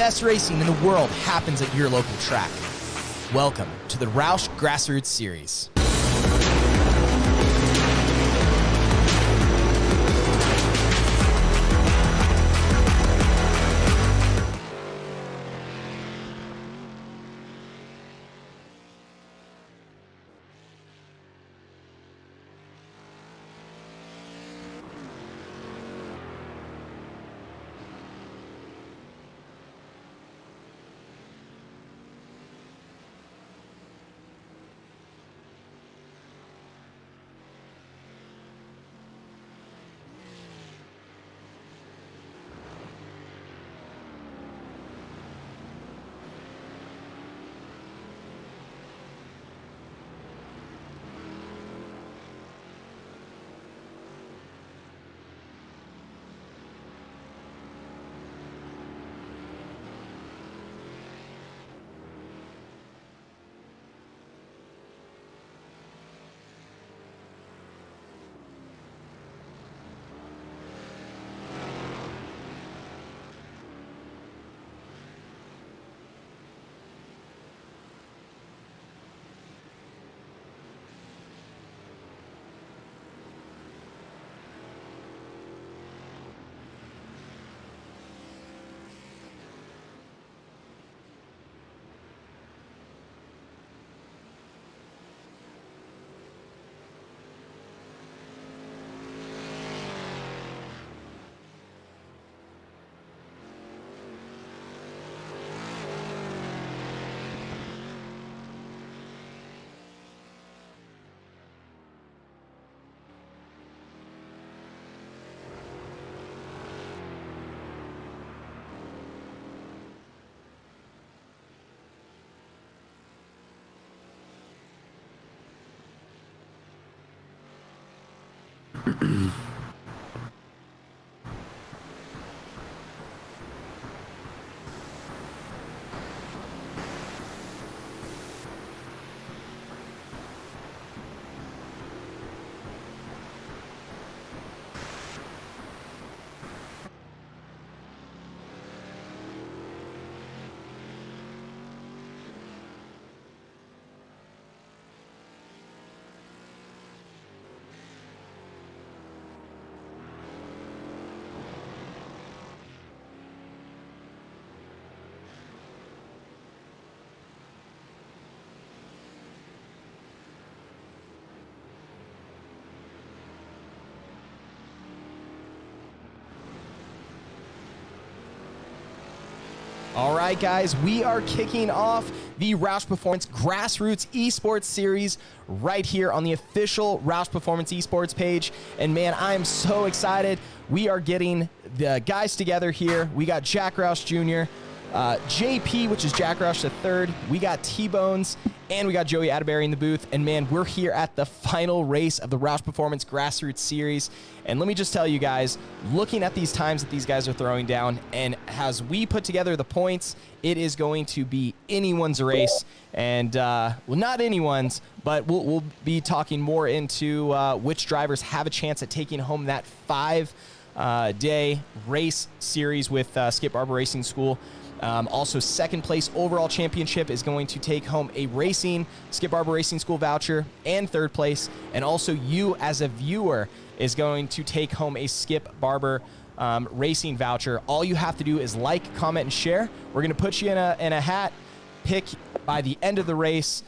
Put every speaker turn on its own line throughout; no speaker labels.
best racing in the world happens at your local track. Welcome to the ROUSH Grassroots Series. All right, guys, we are kicking off the ROUSH Performance Grassroots eSports Series right here on the official ROUSH Performance eSports page. And man, I'm so excited. We are getting the guys together here. We got Jack Roush Jr., JP, which is Jack Roush III. We got T-Bones, and we got Joey Atterbury in the booth. And man, we're here at the final race of the ROUSH Performance Grassroots Series. And let me just tell you guys, looking at these times that these guys are throwing down, and as we put together the points, it is going to be anyone's race. And, well, not anyone's, but we'll be talking more into which drivers have a chance at taking home that 5-day race series with Skip Barber Racing School. Also, second place overall championship is going to take home a Skip Barber Racing School voucher, and third place. And also, you as a viewer is going to take home a Skip Barber Racing voucher. All you have to do is like, comment, and share. We're going to put you in a hat, pick by the end of the race.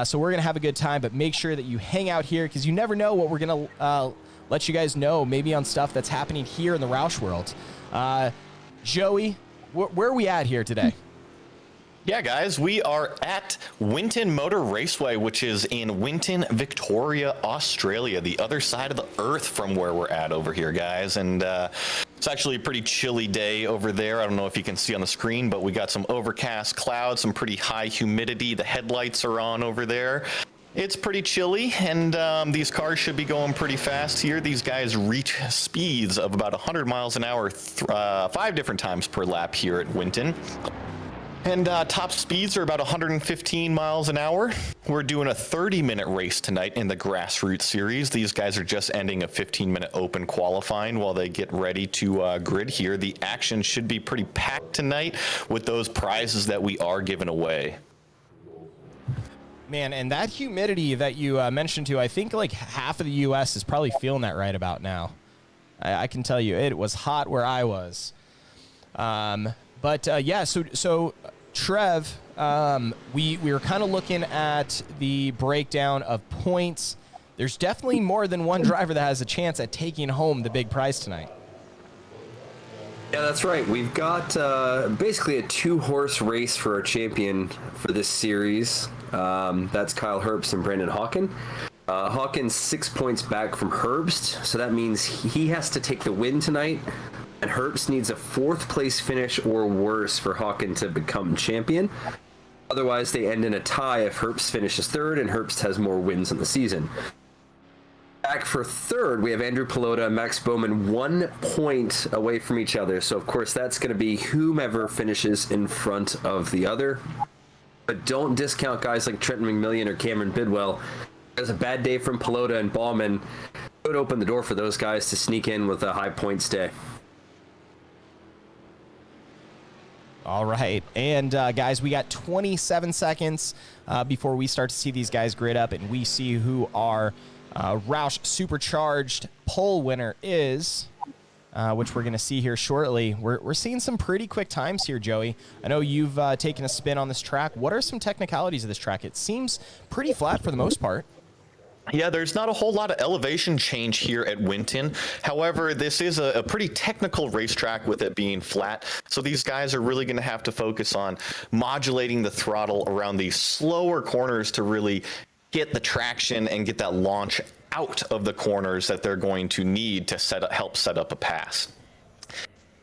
So we're going to have a good time, but make sure that you hang out here because you never know what we're going to let you guys know, maybe on stuff that's happening here in the ROUSH world. Joey, where are we at here today?
Yeah, guys, we are at Winton Motor Raceway, which is in Winton, Victoria, Australia, the other side of the earth from where we're at over here, guys. And it's actually a pretty chilly day over there. I don't know if you can see on the screen, but we got some overcast clouds, some pretty high humidity. The headlights are on over there. It's pretty chilly, and these cars should be going pretty fast here. These guys reach speeds of about 100 miles an hour 5 different times per lap here at Winton. And top speeds are about 115 miles an hour. We're doing a 30-minute race tonight in the Grassroots Series. These guys are just ending a 15-minute open qualifying while they get ready to grid here. The action should be pretty packed tonight with those prizes that we are giving away.
Man, and that humidity that you mentioned too, I think like half of the U.S. is probably feeling that right about now. I can tell you, it was hot where I was. Yeah, so Trev, we were kind of looking at the breakdown of points. There's definitely more than one driver that has a chance at taking home the big prize tonight.
Yeah, that's right. We've got basically a 2-horse race for our champion for this series. That's Kyle Herbst and Brandon Hawken. Hawken's 6 points back from Herbst, so that means he has to take the win tonight. And Herbst needs a 4th place finish or worse for Hawken to become champion. Otherwise, they end in a tie if Herbst finishes 3rd and Herbst has more wins in the season. Back for 3rd, we have Andrew Pelota and Max Bowman 1 point away from each other. So, of course, that's going to be whomever finishes in front of the other. But don't discount guys like Trenton McMillan or Cameron Bidwell. It was a bad day from Pelota and Bauman. It would open the door for those guys to sneak in with a high points day.
All right. And, guys, we got 27 seconds before we start to see these guys grid up, and we see who our Roush Supercharged pole winner is, which we're going to see here shortly. We're seeing some pretty quick times here, Joey. I know you've taken a spin on this track. What are some technicalities of this track? It seems pretty flat for the most part.
Yeah, there's not a whole lot of elevation change here at Winton. However, this is a pretty technical racetrack with it being flat. So these guys are really going to have to focus on modulating the throttle around these slower corners to really get the traction and get that launch out of the corners that they're going to need to help set up a pass.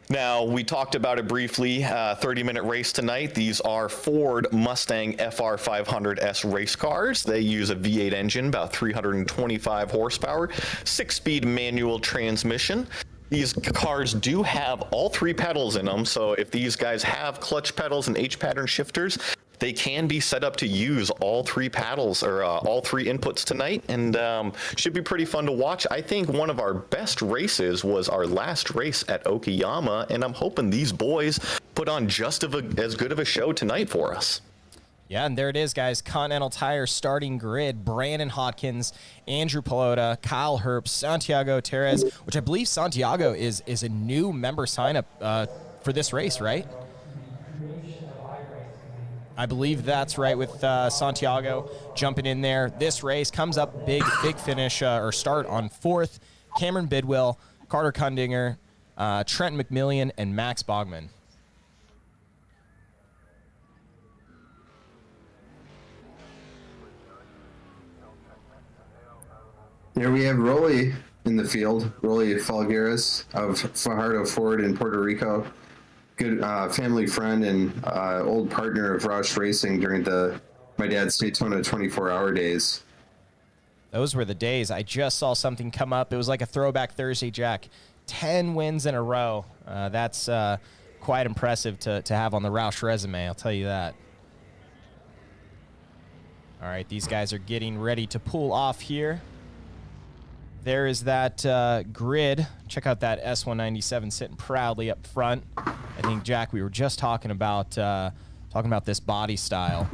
Now, we talked about it briefly, 30-minute race tonight. These are Ford Mustang FR500S race cars. They use a V8 engine, about 325 horsepower, 6-speed manual transmission. These cars do have all 3 pedals in them, so if these guys have clutch pedals and H-pattern shifters, they can be set up to use all 3 paddles or all 3 inputs tonight, and should be pretty fun to watch. I think one of our best races was our last race at Okayama, and I'm hoping these boys put on just as good of a show tonight for us.
Yeah, and there it is, guys. Continental Tire starting grid. Brandon Hawkins, Andrew Pelota, Kyle Herbst, Santiago Terez, which I believe Santiago is a new member sign-up for this race, right? I believe that's right, with Santiago jumping in there. This race comes up big finish or start on 4th. Cameron Bidwell, Carter Kundinger, Trent McMillan, and Max Bogman.
Here we have Rolly in the field, Rolly Falgueras of Fajardo Ford in Puerto Rico. Good family friend and old partner of ROUSH Racing during my dad's Daytona 24-hour days.
Those were the days. I just saw something come up. It was like a throwback Thursday, Jack. 10 wins in a row. That's quite impressive to have on the Roush resume, I'll tell you that. All right, these guys are getting ready to pull off here. There is that grid. Check out that S197 sitting proudly up front. I think, Jack, we were just talking about this body style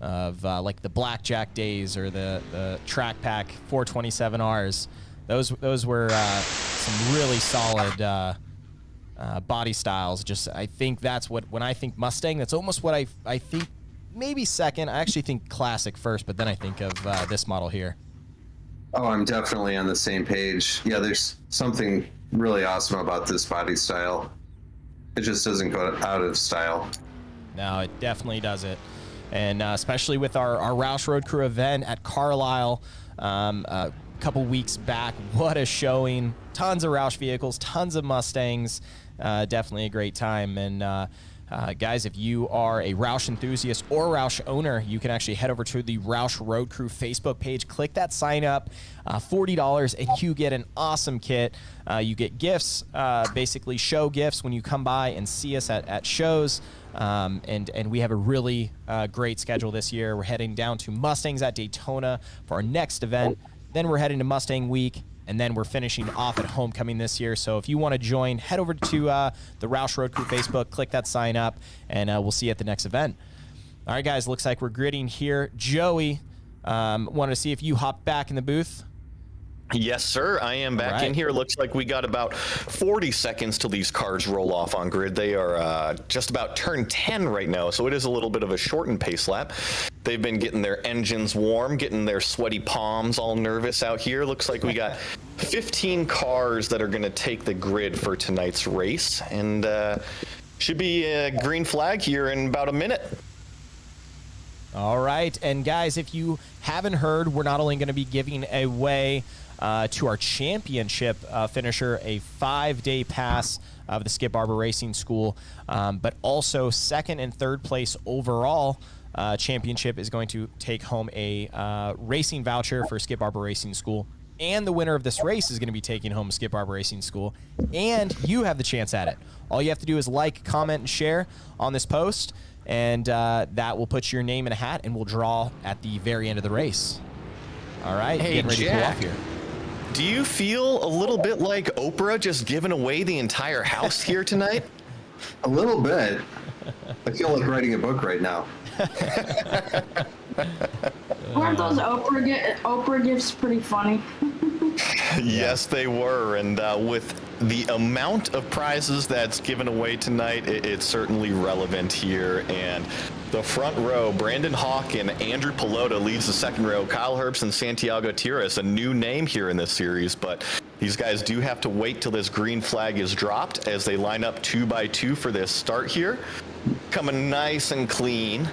of like the Blackjack days or the Track Pack 427Rs. Those were some really solid body styles. Just, I think that's what, when I think Mustang, that's almost what I think maybe second. I actually think Classic first, but then I think of this model here.
Oh, I'm definitely on the same page. Yeah, there's something really awesome about this body style. It just doesn't go out of style.
No, it definitely doesn't. And especially with our Roush Road Crew event at Carlisle a couple weeks back, what a showing. Tons of Roush vehicles, tons of Mustangs. Definitely a great time. And Guys, if you are a Roush enthusiast or Roush owner, you can actually head over to the Roush Road Crew Facebook page, click that sign up, $40, and you get an awesome kit. You get gifts, basically show gifts when you come by and see us at shows. And we have a really great schedule this year. We're heading down to Mustangs at Daytona for our next event. Then we're heading to Mustang Week, and then we're finishing off at Homecoming this year. So if you want to join, head over to the Roush Road Crew Facebook, click that sign up, and we'll see you at the next event. All right, guys, looks like we're gridding here. Joey, wanted to see if you hop back in the booth.
Yes, sir. I am back in here. Looks like we got about 40 seconds till these cars roll off on grid. They are just about turn 10 right now, so it is a little bit of a shortened pace lap. They've been getting their engines warm, getting their sweaty palms all nervous out here. Looks like we got 15 cars that are going to take the grid for tonight's race, and should be a green flag here in about a minute.
All right, and guys, if you haven't heard, we're not only going to be giving away to our championship finisher a 5-day pass of the Skip Barber Racing School, but also second and third place overall championship is going to take home a racing voucher for Skip Barber Racing School, and the winner of this race is going to be taking home Skip Barber Racing School, and you have the chance at it. All you have to do is like, comment, and share on this post, and that will put your name in a hat, and we'll draw at the very end of the race. All right,
hey,
getting ready
Jack,
to pull off here.
Do you feel a little bit like Oprah just giving away the entire house here tonight?
A little bit. I feel like writing a book right now.
Weren't those Oprah gifts pretty funny?
Yes, they were. And with the amount of prizes that's given away tonight, it's certainly relevant here. And the front row, Brandon Hawk and Andrew Pelota leads the second row. Kyle Herbst and Santiago Tiras, a new name here in this series, but these guys do have to wait till this green flag is dropped as they line up 2 by 2 for this start here. Coming nice and clean.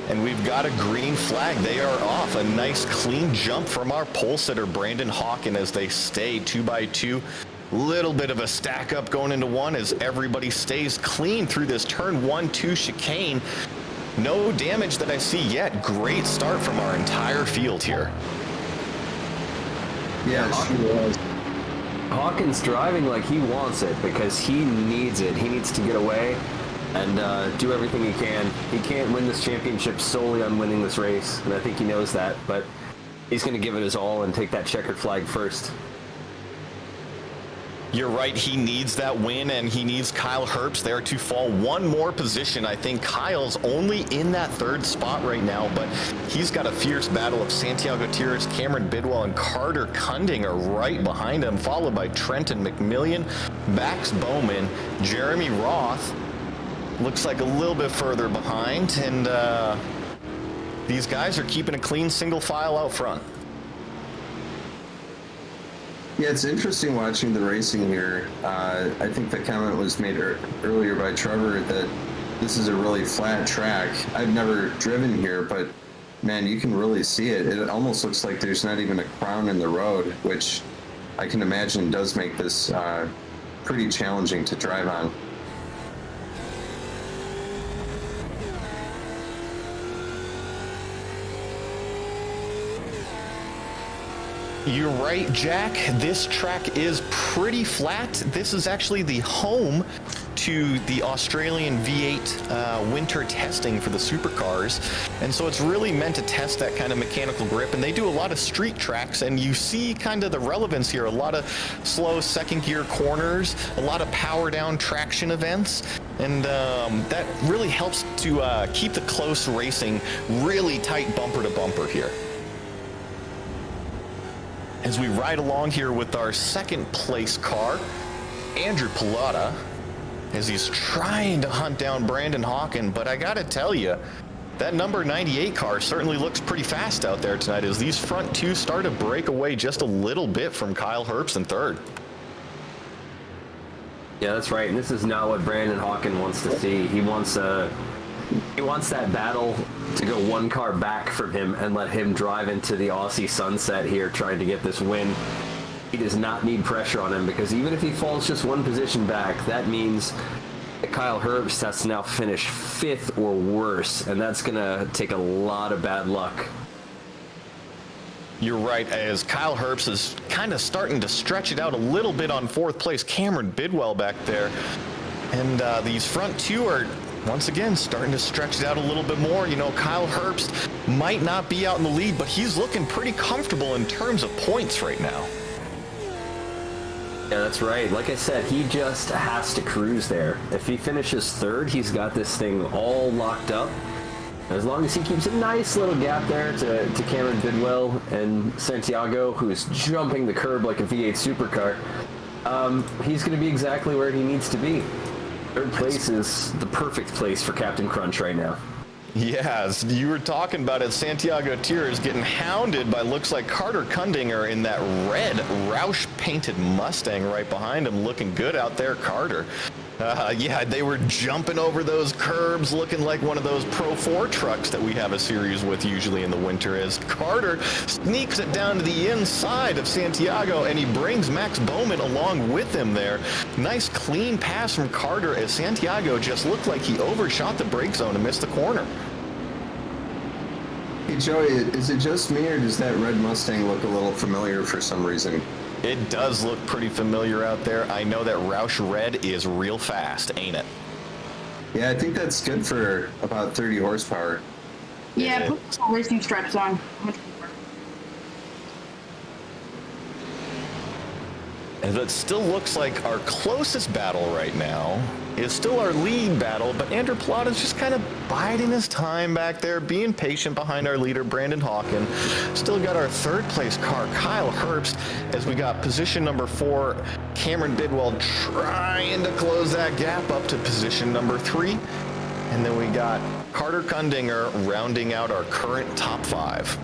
And we've got a green flag. They are off. A nice clean jump from our pole sitter, Brandon Hawken, as they stay 2 by 2. Little bit of a stack up going into one as everybody stays clean through this turn 1-2 chicane. No damage that I see yet. Great start from our entire field here.
Yeah,
Hawkins driving like he wants it because he needs it. He needs to get away and do everything he can. He can't win this championship solely on winning this race, and I think he knows that, but he's going to give it his all and take that checkered flag first.
You're right, he needs that win, and he needs Kyle Herbst there to fall one more position. I think Kyle's only in that third spot right now, but he's got a fierce battle of Santiago Tiras, Cameron Bidwell, and Carter Cunding are right behind him, followed by Trenton McMillian, Max Bowman, Jeremy Roth. Looks like a little bit further behind, and these guys are keeping a clean single file out front.
Yeah, it's interesting watching the racing here. I think the comment was made earlier by Trevor that this is a really flat track. I've never driven here, but man, you can really see it. It almost looks like there's not even a crown in the road, which I can imagine does make this pretty challenging to drive on.
You're right, Jack. This track is pretty flat. This is actually the home to the Australian V8 winter testing for the supercars. And so it's really meant to test that kind of mechanical grip. And they do a lot of street tracks, and you see kind of the relevance here. A lot of slow second gear corners, a lot of power down traction events. And that really helps to keep the close racing really tight bumper to bumper here. As we ride along here with our second place car, Andrew Pelota, as he's trying to hunt down Brandon Hawken. But I gotta tell you, that number 98 car certainly looks pretty fast out there tonight as these front two start to break away just a little bit from Kyle Herbst in third.
Yeah, that's right. And this is not what Brandon Hawken wants to see. He wants that battle to go one car back from him and let him drive into the Aussie sunset here trying to get this win. He does not need pressure on him because even if he falls just one position back, that means Kyle Herbst has to now finish 5th or worse, and that's going to take a lot of bad luck.
You're right, as Kyle Herbst is kind of starting to stretch it out a little bit on 4th place. Cameron Bidwell back there. And these front two are, once again, starting to stretch it out a little bit more. You know, Kyle Herbst might not be out in the lead, but he's looking pretty comfortable in terms of points right now.
Yeah, that's right. Like I said, he just has to cruise there. If he finishes 3rd, he's got this thing all locked up. As long as he keeps a nice little gap there to Cameron Bidwell and Santiago, who's jumping the curb like a V8 supercar, he's going to be exactly where he needs to be. 3rd place is the perfect place for Captain Crunch right now.
Yes, you were talking about it. Santiago Tier is getting hounded by, looks like, Carter Kundinger in that red Roush painted Mustang right behind him. Looking good out there, Carter. Yeah, they were jumping over those curbs, looking like one of those Pro 4 trucks that we have a series with usually in the winter. As Carter sneaks it down to the inside of Santiago, and he brings Max Bowman along with him there. Nice clean pass from Carter, as Santiago just looked like he overshot the brake zone and missed the corner.
Hey Joey, is it just me or does that red Mustang look a little familiar for some reason?
It does look pretty familiar out there. I know that Roush Red is real fast, ain't it?
Yeah, I think that's good for about 30 horsepower.
Yeah, put some racing stripes on.
And it still looks like our closest battle right now is still our lead battle, but Andrew Plata's just kind of biding his time back there, being patient behind our leader, Brandon Hawken. Still got our 3rd place car, Kyle Herbst, as we got position number 4, Cameron Bidwell trying to close that gap up to position number 3. And then we got Carter Kundinger rounding out our current top 5.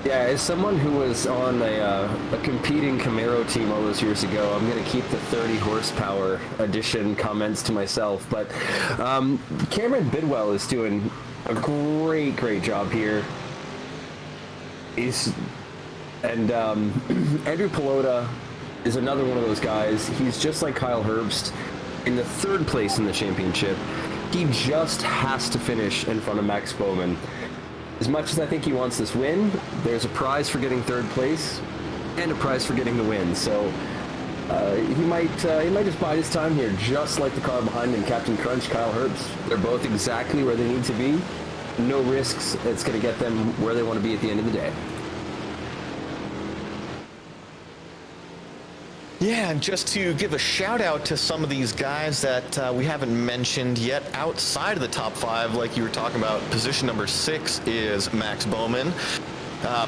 Yeah, as someone who was on a competing Camaro team all those years ago, I'm going to keep the 30 horsepower edition comments to myself. But Cameron Bidwell is doing a great job here. Andrew Pelota is another one of those guys. He's just like Kyle Herbst in the 3rd place in the championship. He just has to finish in front of Max Bowman. As much as I think he wants this win, there's a prize for getting 3rd place and a prize for getting the win. So he might just bide his time here, just like the car behind him, Captain Crunch, Kyle Herbst. They're both exactly where they need to be. No risks. It's going to get them where they want to be at the end of the day.
Yeah, and just to give a shout out to some of these guys that we haven't mentioned yet outside of the top 5, like you were talking about, position number 6 is Max Bowman.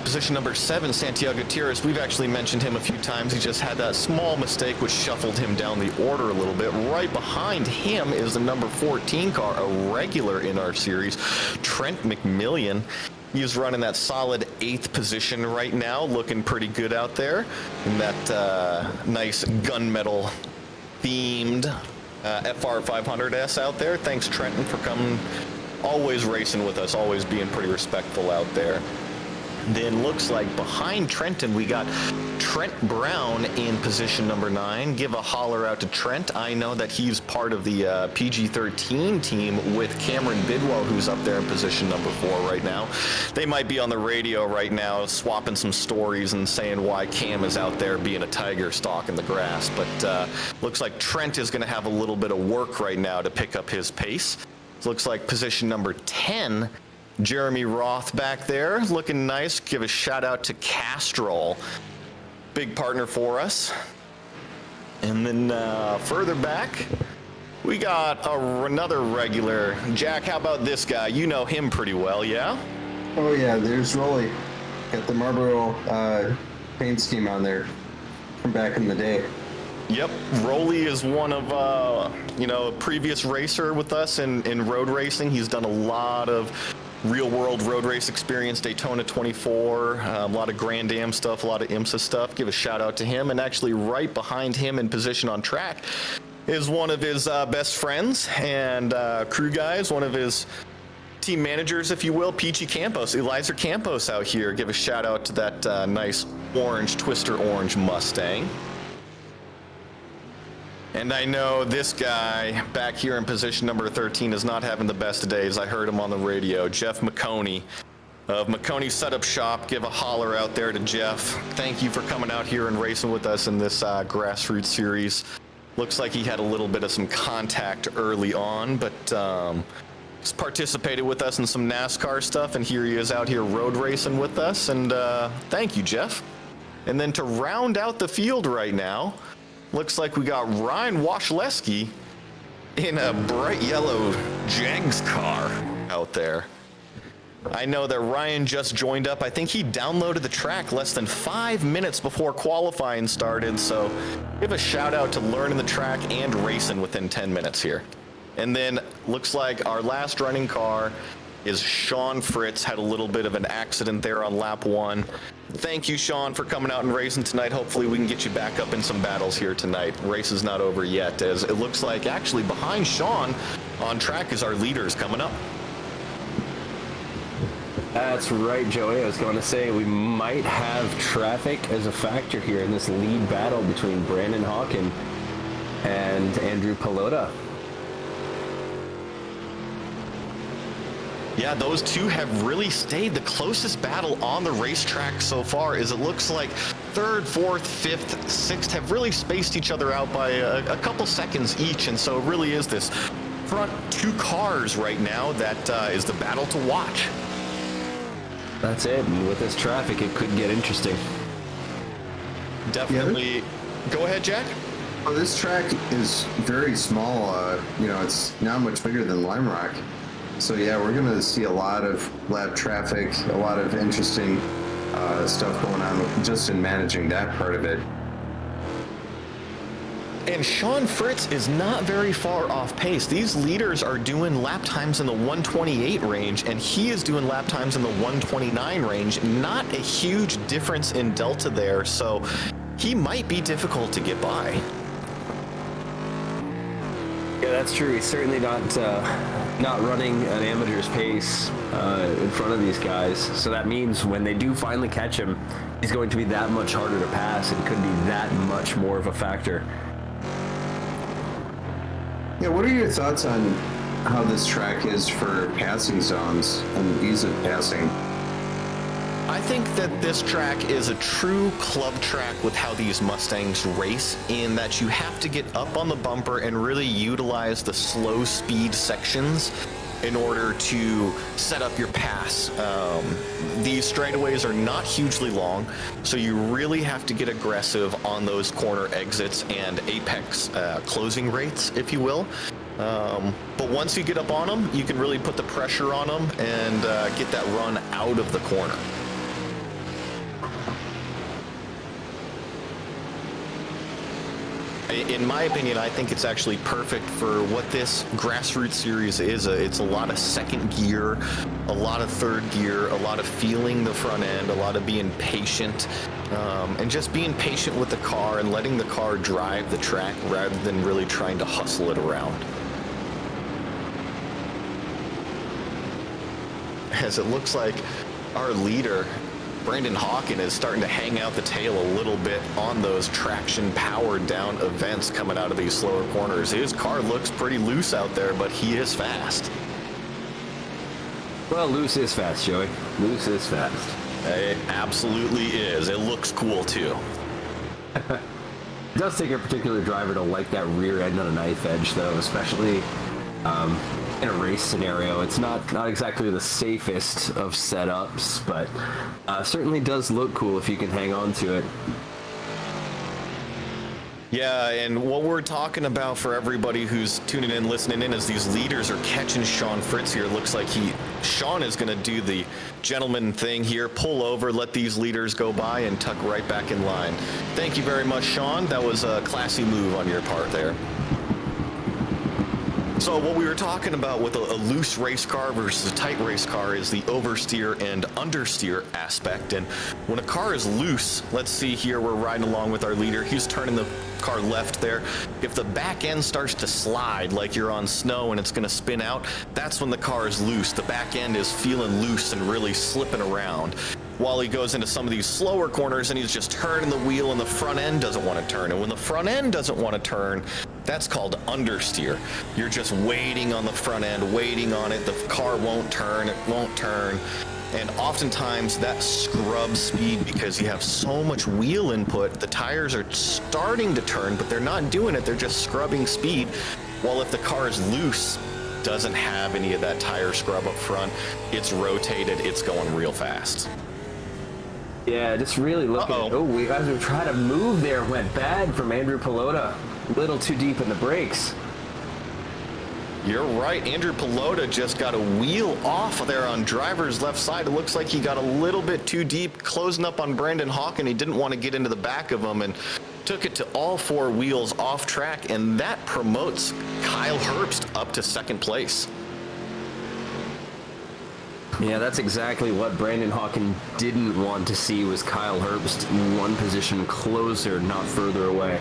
Position number 7, Santiago Gutierrez. We've actually mentioned him a few times. He just had that small mistake which shuffled him down the order a little bit. Right behind him is the number 14 car, a regular in our series, Trent McMillian. He's running that solid 8th position right now, looking pretty good out there in that nice gunmetal themed FR 500S out there. Thanks, Trenton, for coming, always racing with us, always being pretty respectful out there. Then looks like behind Trenton, we got Trent Brown in position number 9. Give a holler out to Trent. I know that he's part of the PG-13 team with Cameron Bidwell, who's up there in position number 4 right now. They might be on the radio right now swapping some stories and saying why Cam is out there being a tiger stalking the grass. But looks like Trent is going to have a little bit of work right now to pick up his pace. Looks like position number 10, Jeremy Roth back there, looking nice. Give a shout out to Castrol, big partner for us. And then further back, we got another regular. Jack, how about this guy? You know him pretty well, yeah?
Oh yeah, there's Rolly. Got the Marlboro paint scheme on there from back in the day.
Yep, Rolly is one of, a previous racer with us in road racing. He's done a lot of real-world road race experience, Daytona 24, a lot of Grand Am stuff, a lot of IMSA stuff. Give a shout-out to him. And actually right behind him in position on track is one of his best friends and crew guys, one of his team managers, if you will, Peachy Campos, Eliza Campos out here. Give a shout out to that nice orange, Twister orange Mustang. And I know this guy back here in position number 13 is not having the best of days. I heard him on the radio. Jeff McConey of McConey Setup Shop. Give a holler out there to Jeff. Thank you for coming out here and racing with us in this Grassroots Series. Looks like he had a little bit of some contact early on, but he's participated with us in some NASCAR stuff, and here he is out here road racing with us, and thank you, Jeff. And then to round out the field right now, looks like we got Ryan Washleski in a bright yellow Jags car out there. I know that Ryan just joined up. I think he downloaded the track less than 5 minutes before qualifying started, so give a shout out to learning the track and racing within 10 minutes here. And then looks like our last running car is Sean Fritz. Had a little bit of an accident there on lap 1. Thank you, Sean, for coming out and racing tonight. Hopefully we can get you back up in some battles here tonight. Race is not over yet, as it looks like actually behind Sean on track is our leaders coming up.
That's right, Joey. I was going to say we might have traffic as a factor here in this lead battle between Brandon Hawken and Andrew Pelota.
Yeah, those two have really stayed. The closest battle on the racetrack so far is it looks like 3rd, 4th, 5th, 6th have really spaced each other out by a couple seconds each, and so it really is this front 2 cars right now that is the battle to watch.
That's it, and with this traffic, it could get interesting.
Definitely. Yeah. Go ahead, Jack.
Well, this track is very small. It's not much bigger than Lime Rock. So yeah, we're going to see a lot of lap traffic, a lot of interesting stuff going on just in managing that part of it.
And Sean Fritz is not very far off pace. These leaders are doing lap times in the 128 range, and he is doing lap times in the 129 range. Not a huge difference in delta there, so he might be difficult to get by.
Yeah, that's true. He's certainly not running an amateur's pace in front of these guys. So that means when they do finally catch him, he's going to be that much harder to pass and could be that much more of a factor.
Yeah, what are your thoughts on how this track is for passing zones and ease of passing?
I think that this track is a true club track with how these Mustangs race, in that you have to get up on the bumper and really utilize the slow speed sections in order to set up your pass. These straightaways are not hugely long, so you really have to get aggressive on those corner exits and apex closing rates, if you will. But once you get up on them, you can really put the pressure on them and get that run out of the corner. In my opinion, I think it's actually perfect for what this Grassroots Series is. It's a lot of second gear, a lot of third gear, a lot of feeling the front end, a lot of being patient, and just being patient with the car and letting the car drive the track rather than really trying to hustle it around. As it looks like our leader, Brandon Hawken, is starting to hang out the tail a little bit on those traction powered down events coming out of these slower corners. His car looks pretty loose out there, but he is fast.
Well, loose is fast, Joey. Loose is fast.
It absolutely is. It looks cool too.
It does take a particular driver to like that rear end on a knife edge, though, especially in a race scenario. It's not exactly the safest of setups, but certainly does look cool if you can hang on to it.
Yeah, and what we're talking about for everybody who's tuning in, listening in, is these leaders are catching Sean Fritz here. It looks like Sean is going to do the gentleman thing here, pull over, let these leaders go by, and tuck right back in line. Thank you very much, Sean. That was a classy move on your part there. So what we were talking about with a loose race car versus a tight race car is the oversteer and understeer aspect. And when a car is loose, let's see here, we're riding along with our leader. He's turning the car left there. If the back end starts to slide like you're on snow and it's going to spin out, that's when the car is loose. The back end is feeling loose and really slipping around. While he goes into some of these slower corners and he's just turning the wheel and the front end doesn't want to turn. And when the front end doesn't want to turn, that's called understeer. You're just waiting on the front end, waiting on it. The car won't turn, it won't turn. And oftentimes that scrubs speed because you have so much wheel input. The tires are starting to turn, but they're not doing it. They're just scrubbing speed. While if the car is loose, doesn't have any of that tire scrub up front, it's rotated, it's going real fast.
Yeah, just really looking. Oh, we guys were trying to move there. Went bad from Andrew Pelota. A little too deep in the brakes.
You're right. Andrew Pelota just got a wheel off there on driver's left side. It looks like he got a little bit too deep, closing up on Brandon Hawken. He didn't want to get into the back of him and took it to all four wheels off track, and that promotes Kyle Herbst up to second place.
Yeah, that's exactly what Brandon Hawken didn't want to see, was Kyle Herbst one position closer, not further away.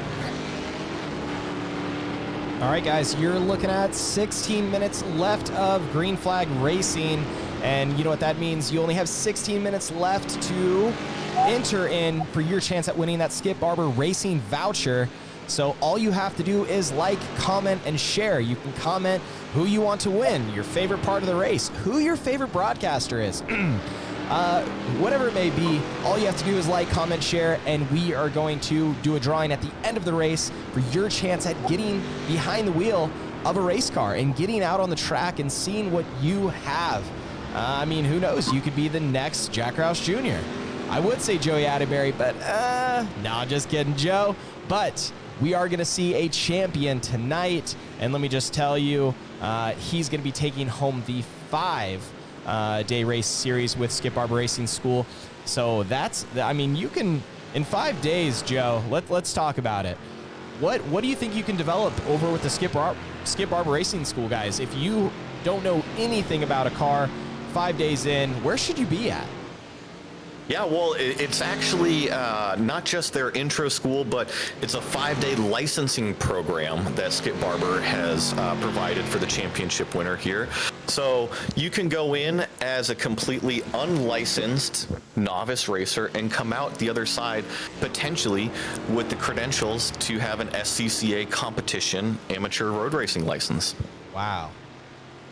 All right, guys, you're looking at 16 minutes left of green flag racing, and you know what that means. You only have 16 minutes left to enter in for your chance at winning that Skip Barber Racing voucher. So all you have to do is like, comment, and share. You can comment who you want to win, your favorite part of the race, who your favorite broadcaster is. Whatever it may be, all you have to do is like, comment, share, and we are going to do a drawing at the end of the race for your chance at getting behind the wheel of a race car and getting out on the track and seeing what you have. I mean, who knows? You could be the next Jack Roush Jr. I would say Joey Atterbury, but no, just kidding, Joe. But we are going to see a champion tonight, and let me just tell you, he's going to be taking home the 5-day race series with Skip Barber Racing School. So that's, I mean, you can, in 5 days, Joe, let's talk about it. What do you think you can develop over with the Skip Barber Racing School, guys? If you don't know anything about a car, 5 days in, where should you be at?
Yeah, well, it's actually not just their intro school, but it's a 5-day licensing program that Skip Barber has provided for the championship winner here. So you can go in as a completely unlicensed novice racer and come out the other side potentially with the credentials to have an SCCA competition amateur road racing license.
Wow.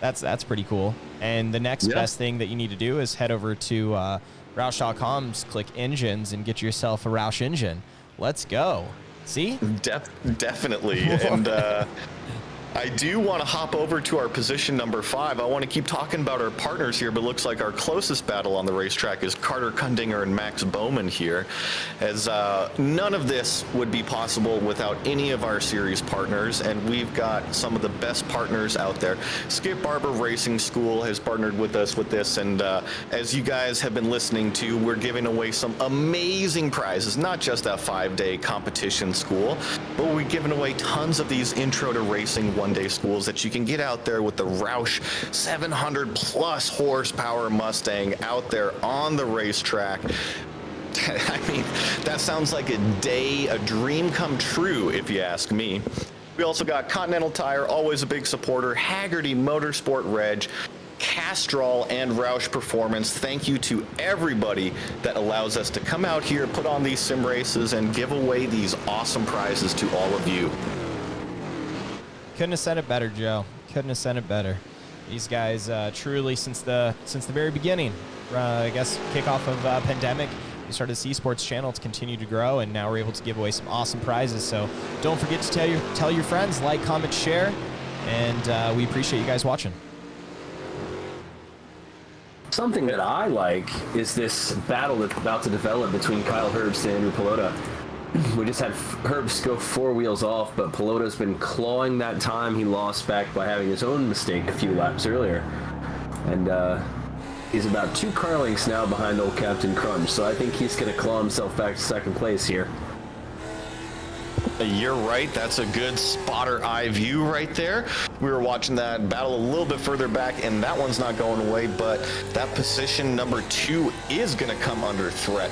That's pretty cool. And the next best thing that you need to do is head over to Roush.com, click engines, and get yourself a Roush engine. Let's go. See?
Definitely. And I do want to hop over to our position number 5. I want to keep talking about our partners here, but looks like our closest battle on the racetrack is Carter Kundinger and Max Bowman here, as none of this would be possible without any of our series partners, and we've got some of the best partners out there. Skip Barber Racing School has partnered with us with this, and as you guys have been listening to, we're giving away some amazing prizes, not just that 5-day competition school, but we're giving away tons of these intro to racing one-day schools that you can get out there with the Roush 700 plus horsepower Mustang out there on the racetrack. I mean, that sounds like a dream come true, if you ask me. We also got Continental Tire, always a big supporter, Haggerty Motorsport Reg, Castrol, and Roush Performance. Thank you to everybody that allows us to come out here, put on these sim races, and give away these awesome prizes to all of you.
Couldn't have said it better, Joe. Couldn't have said it better. These guys truly, since the very beginning, I guess kickoff of pandemic, we started this eSports channel. It's continued to grow, and now we're able to give away some awesome prizes. So don't forget to tell your friends, like, comment, share, and we appreciate you guys watching.
Something that I like is this battle that's about to develop between Kyle Herbst and Andrew Pelota. We just had Herbst go 4 wheels off, but Pelota's been clawing that time he lost back by having his own mistake a few laps earlier. And he's about 2 car lengths now behind old Captain Crunch, so I think he's going to claw himself back to second place here.
You're right. That's a good spotter eye view right there. We were watching that battle a little bit further back, and that one's not going away, but that position number 2 is going to come under threat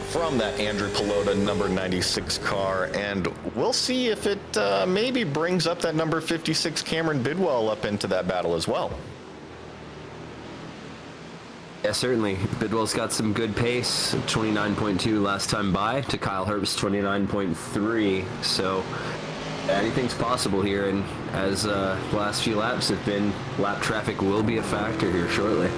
from that Andrew Pelota number 96 car, and we'll see if it maybe brings up that number 56 Cameron Bidwell up into that battle as well.
Yeah, certainly. Bidwell's got some good pace. 29.2 last time by to Kyle Herbst's 29.3. So anything's possible here. And as the last few laps have been, lap traffic will be a factor here shortly.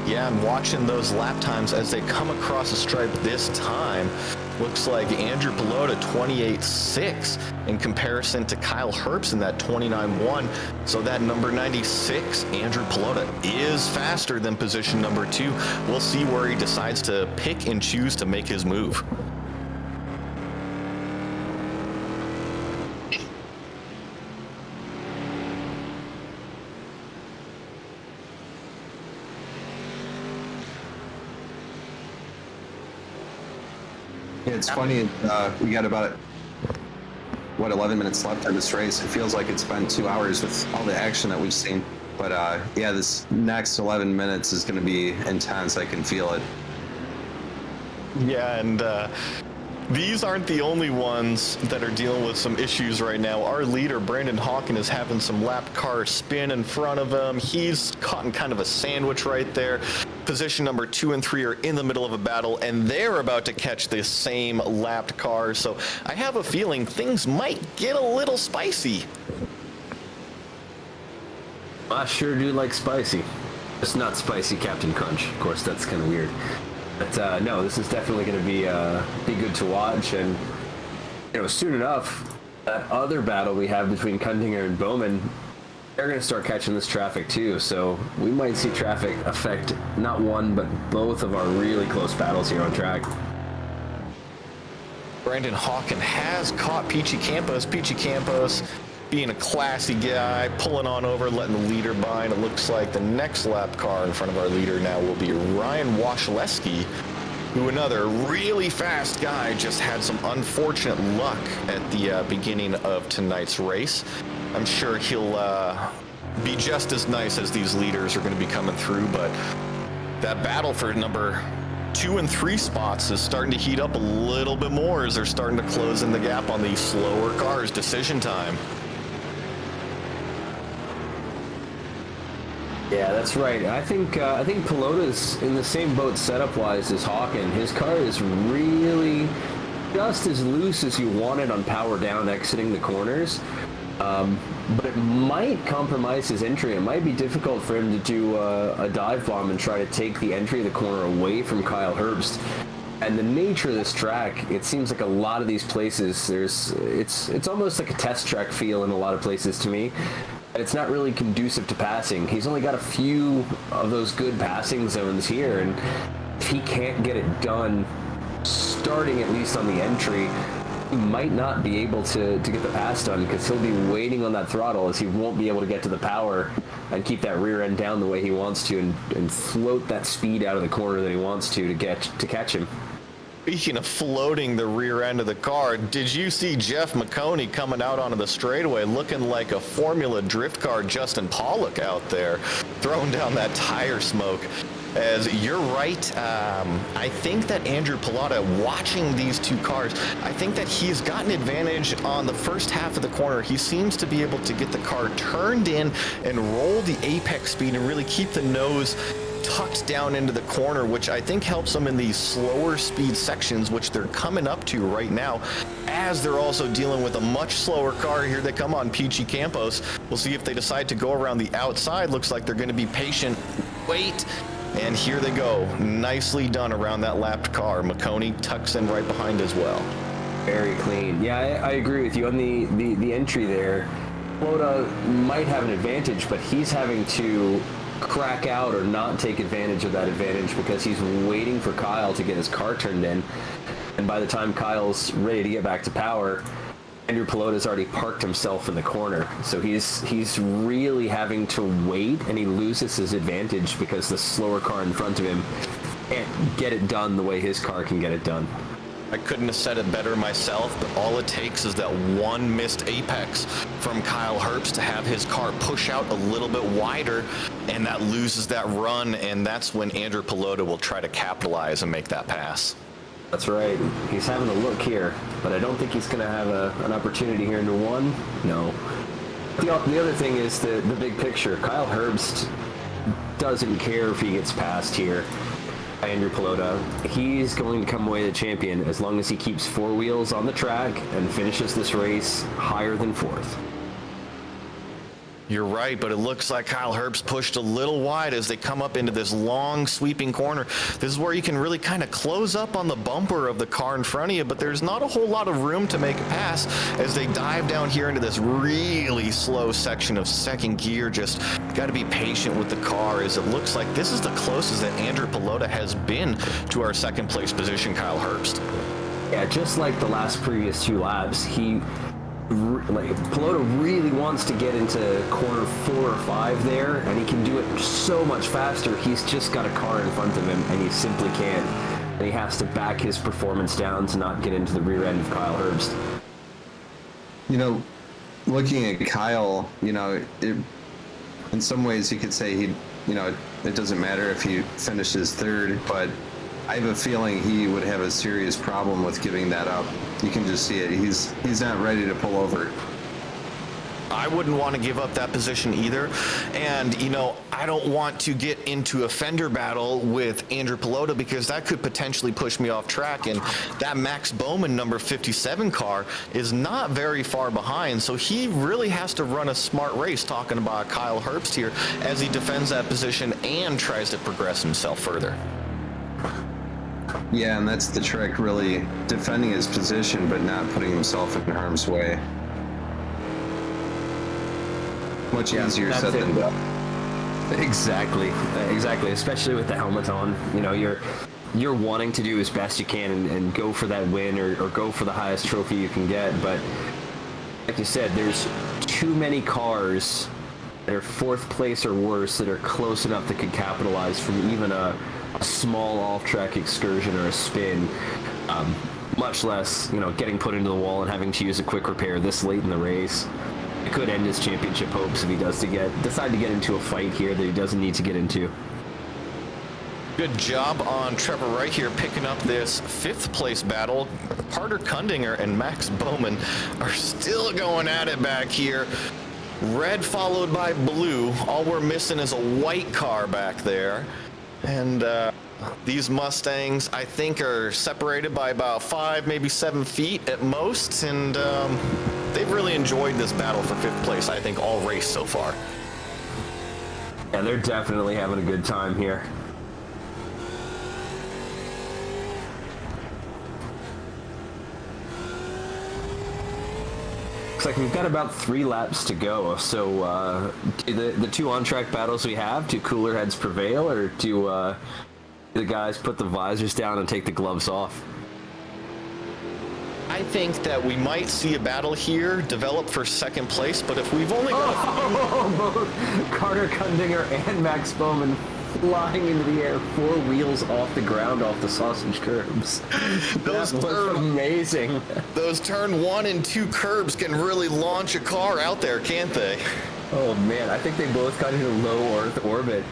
Yeah, and watching those lap times as they come across the stripe this time, looks like Andrew Pelota 28.6 in comparison to Kyle Herbst in that 29.1. So that number 96, Andrew Pelota, is faster than position number 2. We'll see where he decides to pick and choose to make his move.
It's funny, we got about, 11 minutes left in this race. It feels like it's been 2 hours with all the action that we've seen. But yeah, this next 11 minutes is going to be intense. I can feel it.
Yeah, and these aren't the only ones that are dealing with some issues right now. Our leader, Brandon Hawken, is having some lap car spin in front of him. He's caught in kind of a sandwich right there. Position number 2 and 3 are in the middle of a battle, and they're about to catch the same lapped car. So I have a feeling things might get a little spicy.
I sure do like spicy. Just not spicy Captain Crunch. Of course, that's kind of weird. But no, this is definitely going to be good to watch. And soon enough, that other battle we have between Kundinger and Bowman, they're going to start catching this traffic too. So we might see traffic affect not one, but both of our really close battles here on track.
Brandon Hawken has caught Peachy Campos. Peachy Campos being a classy guy, pulling on over, letting the leader by, and it looks like the next lap car in front of our leader now will be Ryan Washleski, who, another really fast guy, just had some unfortunate luck at the beginning of tonight's race. I'm sure he'll be just as nice as these leaders are going to be coming through, but that battle for number 2 and 3 spots is starting to heat up a little bit more as they're starting to close in the gap on these slower cars. Decision time.
Yeah, that's right. I think Pelota's in the same boat setup-wise as Hawken. His car is really just as loose as you want it on power down exiting the corners. But it might compromise his entry. It might be difficult for him to do a dive bomb and try to take the entry of the corner away from Kyle Herbst. And the nature of this track, it seems like a lot of these places, it's almost like a test track feel in a lot of places to me. It's not really conducive to passing. He's only got a few of those good passing zones here, and if he can't get it done, starting at least on the entry, he might not be able to get the pass done because he'll be waiting on that throttle as he won't be able to get to the power and keep that rear end down the way he wants to and float that speed out of the corner that he wants to catch him.
Speaking of floating the rear end of the car, did you see Jeff McConey coming out onto the straightaway looking like a Formula Drift car Justin Pollock out there, throwing down that tire smoke? As you're right, I think that Andrew Pelota, watching these two cars, I think that he's gotten advantage on the first half of the corner. He seems to be able to get the car turned in and roll the apex speed and really keep the nose tucked down into the corner, which I think helps them in these slower speed sections, which they're coming up to right now, as they're also dealing with a much slower car. Here they come on Peachy Campos. We'll see if they decide to go around the outside. Looks like they're going to be patient. Wait. And here they go. Nicely done around that lapped car. McConey tucks in right behind as well.
Very clean. Yeah, I agree with you on the entry there. Pelota might have an advantage, but he's having to crack out or not take advantage of that advantage because he's waiting for Kyle to get his car turned in. And by the time Kyle's ready to get back to power, Andrew Pelota's already parked himself in the corner. So he's really having to wait, and he loses his advantage because the slower car in front of him can't get it done the way his car can get it done.
I couldn't have said it better myself, but all it takes is that one missed apex from Kyle Herbst to have his car push out a little bit wider, and that loses that run, and that's when Andrew Pelota will try to capitalize and make that pass.
That's right. He's having a look here, but I don't think he's going to have an opportunity here into one. No. The other thing is the big picture. Kyle Herbst doesn't care if he gets passed here. Andrew Pelota, he's going to come away the champion as long as he keeps 4 wheels on the track and finishes this race higher than 4th.
You're right, but it looks like Kyle Herbst pushed a little wide as they come up into this long sweeping corner. This is where you can really kind of close up on the bumper of the car in front of you, but there's not a whole lot of room to make a pass as they dive down here into this really slow section of second gear. Just got to be patient with the car, as it looks like this is the closest that Andrew Pelota has been to our second place position, Kyle Herbst.
Yeah, just like the previous 2 laps, Pelota really wants to get into corner 4 or 5 there, and he can do it so much faster. He's just got a car in front of him, and he simply can't. And he has to back his performance down to not get into the rear end of Kyle Herbst.
You know, looking at Kyle, you know, in some ways you could say it doesn't matter if he finishes 3rd, but I have a feeling he would have a serious problem with giving that up. You can just see it. He's not ready to pull over.
I wouldn't want to give up that position either. And, you know, I don't want to get into a fender battle with Andrew Pelota because that could potentially push me off track. And that Max Bowman number 57 car is not very far behind. So he really has to run a smart race, talking about Kyle Herbst here, as he defends that position and tries to progress himself further.
Yeah, and that's the trick, really defending his position but not putting himself in harm's way. Much easier said than done.
Exactly, especially with the helmet on. You know, you're wanting to do as best you can and go for that win or go for the highest trophy you can get, but like you said, there's too many cars that are 4th place or worse that are close enough that could capitalize from even a small off-track excursion or a spin, much less, you know, getting put into the wall and having to use a quick repair this late in the race. It could end his championship hopes if he does decide to get into a fight here that he doesn't need to get into.
Good job on Trevor Wright here picking up this 5th place battle. Carter Kundinger and Max Bowman are still going at it back here. Red followed by blue. All we're missing is a white car back there. And these Mustangs, I think, are separated by about 5, maybe 7 feet at most. And they've really enjoyed this battle for 5th place, I think, all race so far.
Yeah, they're definitely having a good time here. Looks like we've got about 3 laps to go. So do the 2 on-track battles we have, do cooler heads prevail, or do the guys put the visors down and take the gloves off?
I think that we might see a battle here develop for 2nd place, but if we've only got
both Carter Kundinger and Max Bowman flying into the air, 4 wheels off the ground, off the sausage curbs. That was amazing.
Those turn 1 and 2 curbs can really launch a car out there, can't they?
Oh man, I think they both got into low Earth orbit.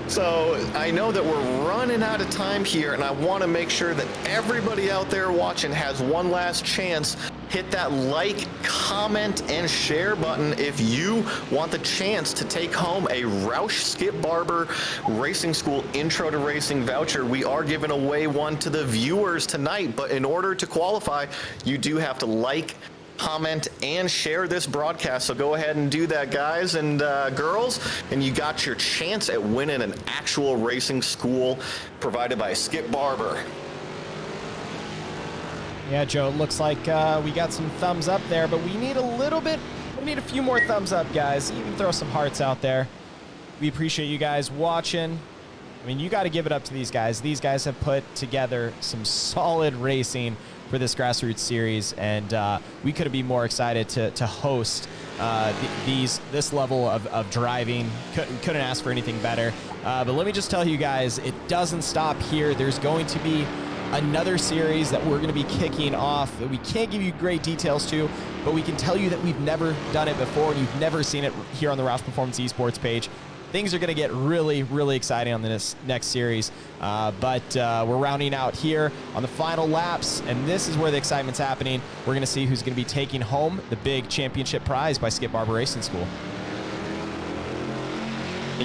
So I know that we're running out of time here, and I want to make sure that everybody out there watching has one last chance. Hit that like, comment, and share button if you want the chance to take home a ROUSH Skip Barber Racing School Intro to Racing voucher. We are giving away one to the viewers tonight, but in order to qualify, you do have to like, comment, and share this broadcast. So go ahead and do that, guys and girls, and you got your chance at winning an actual racing school provided by Skip Barber.
Yeah, Joe, it looks like we got some thumbs up there, but we need a few more thumbs up, guys. Even throw some hearts out there. We appreciate you guys watching. I mean, you got to give it up to these guys. These guys have put together some solid racing for this Grassroots Series, and we couldn't be more excited to host this level of driving. Couldn't ask for anything better. But let me just tell you guys, it doesn't stop here. There's going to be another series that we're going to be kicking off that we can't give you great details to, but we can tell you that we've never done it before and you've never seen it here on the ROUSH Performance Esports page. Things are going to get really, really exciting on this next series, but we're rounding out here on the final laps, and this is where the excitement's happening. We're going to see who's going to be taking home the big championship prize by Skip Barber Racing School.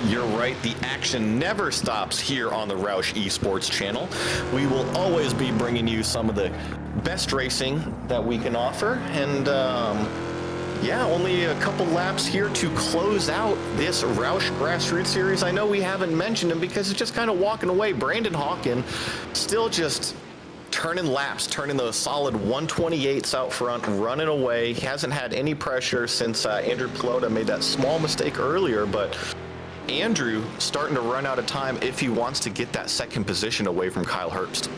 You're right, the action never stops here on the ROUSH Esports channel. We will always be bringing you some of the best racing that we can offer, and yeah, only a couple laps here to close out this ROUSH Grassroots Series. I know we haven't mentioned him because it's just kind of walking away. Brandon Hawken still just turning laps, turning those solid 128s out front, running away. He hasn't had any pressure since Andrew Pelota made that small mistake earlier, but Andrew starting to run out of time if he wants to get that second position away from Kyle Herbst.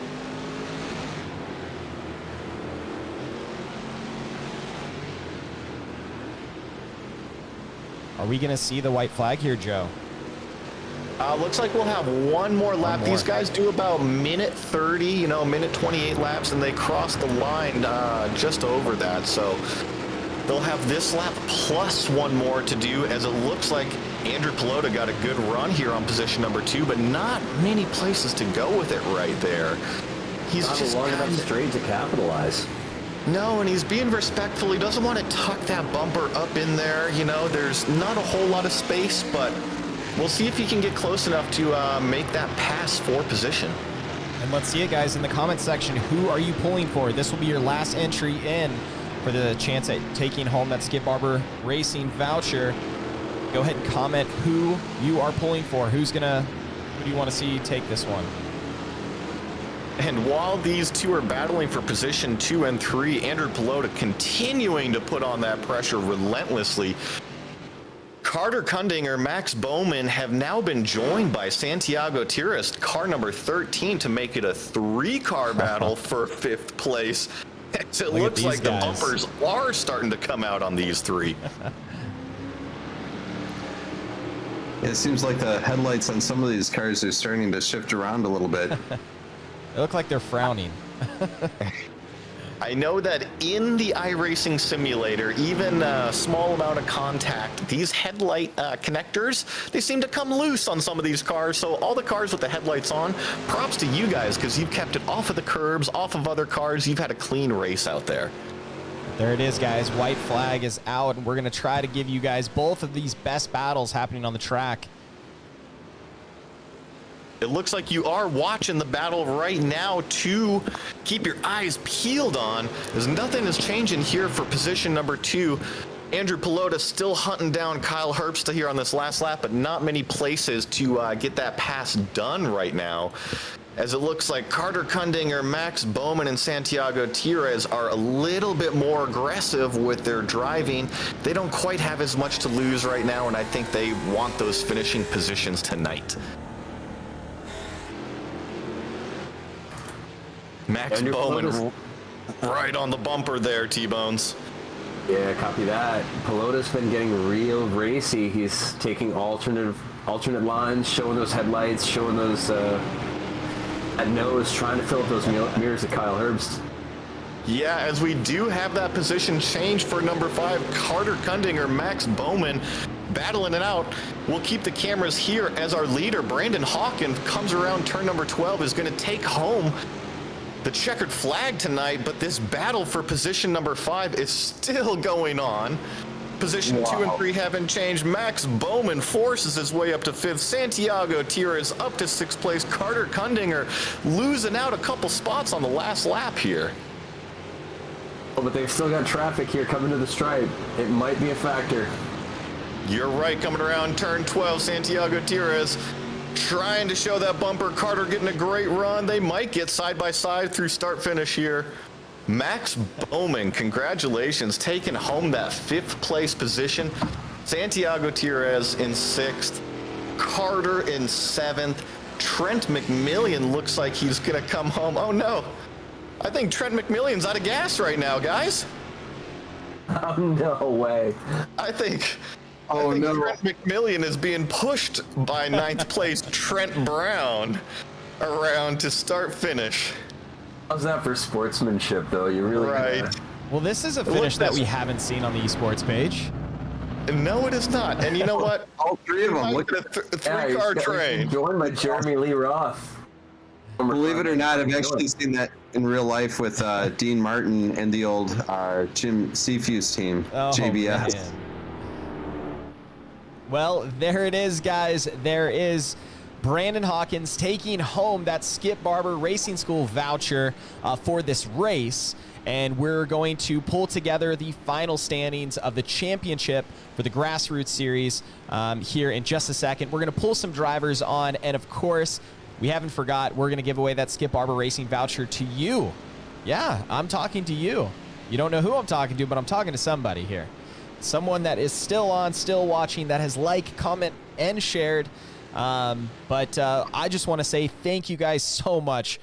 Are we going to see the white flag here, Joe?
Looks like we'll have one more lap. These guys do about minute 30, you know, minute 28 laps, and they cross the line just over that. So they'll have this lap plus one more to do, as it looks like Andrew Pelota got a good run here on position number 2, but not many places to go with it right there. He's
Not
just
long enough straight to capitalize.
No, and he's being respectful. He doesn't want to tuck that bumper up in there. You know, there's not a whole lot of space, but we'll see if he can get close enough to make that pass for position.
And let's see it, guys, in the comment section. Who are you pulling for? This will be your last entry in for the chance at taking home that Skip Barber Racing voucher. Go ahead and comment who you are pulling for. Who do you want to see take this one?
And while these two are battling for position 2 and 3, Andrew Pelota continuing to put on that pressure relentlessly. Carter Kundinger, Max Bowman have now been joined by Santiago Tiras, car number 13, to make it a 3-car battle for 5th place. It looks like the bumpers are starting to come out on these 3.
It seems like the headlights on some of these cars are starting to shift around a little bit.
They look like they're frowning.
I know that in the iRacing simulator, even a small amount of contact, these headlight connectors, they seem to come loose on some of these cars. So all the cars with the headlights on, props to you guys, because you've kept it off of the curbs, off of other cars. You've had a clean race out there.
There it is, guys. White flag is out, and we're going to try to give you guys both of these best battles happening on the track.
It looks like you are watching the battle right now to keep your eyes peeled on, as nothing is changing here for position number 2. Andrew Pelota still hunting down Kyle Herbst here on this last lap, but not many places to get that pass done right now, as it looks like Carter Kundinger, Max Bowman, and Santiago Tiras are a little bit more aggressive with their driving. They don't quite have as much to lose right now, and I think they want those finishing positions tonight. Max Bowman right on the bumper there, T-Bones.
Yeah, copy that. Pelota's been getting real racy. He's taking alternate lines, showing those headlights, showing those that nose, trying to fill up those mirrors of Kyle Herbst.
Yeah, as we do have that position change for number 5, Carter Kundinger, Max Bowman battling it out. We'll keep the cameras here as our leader, Brandon Hawken, comes around turn number 12, is going to take home the checkered flag tonight, but this battle for position number 5 is still going on. Position 2 and 3 haven't changed. Max Bowman forces his way up to 5th. Santiago Tiras up to 6th place. Carter Kundinger losing out a couple spots on the last lap here.
Oh, but they've still got traffic here coming to the stripe. It might be a factor.
You're right, coming around turn 12, Santiago Tiras trying to show that bumper. Carter getting a great run. They might get side by side through start finish here. Max Bowman, congratulations, taking home that 5th place position. Santiago Tiras in 6th, Carter in 7th. Trent McMillian looks like he's gonna come home. Oh no, I think Trent McMillian's out of gas right now, guys.
Oh, no way.
I think
Oh, no.
Trent McMillian is being pushed by 9th place Trent Brown around to start finish.
How's that for sportsmanship, though? You really
Right.
Well, this is a finish that we haven't seen on the esports page.
No, it is not. And you know what?
All three of them. Look,
Look at the three-car train.
Joined by Jeremy Lee Roth.
believe it or not, I've actually seen that in real life with Dean Martin and the old Jim Seafuse team,
Oh,
JBS.
man. Well, there it is, guys. There is Brandon Hawkins taking home that Skip Barber Racing School voucher for this race. And we're going to pull together the final standings of the championship for the Grassroots Series here in just a second. We're going to pull some drivers on. And, of course, we haven't forgot, we're going to give away that Skip Barber Racing voucher to you. Yeah, I'm talking to you. You don't know who I'm talking to, but I'm talking to somebody here. Someone that is still on, still watching, that has liked, comment, and shared. But I just want to say thank you guys so much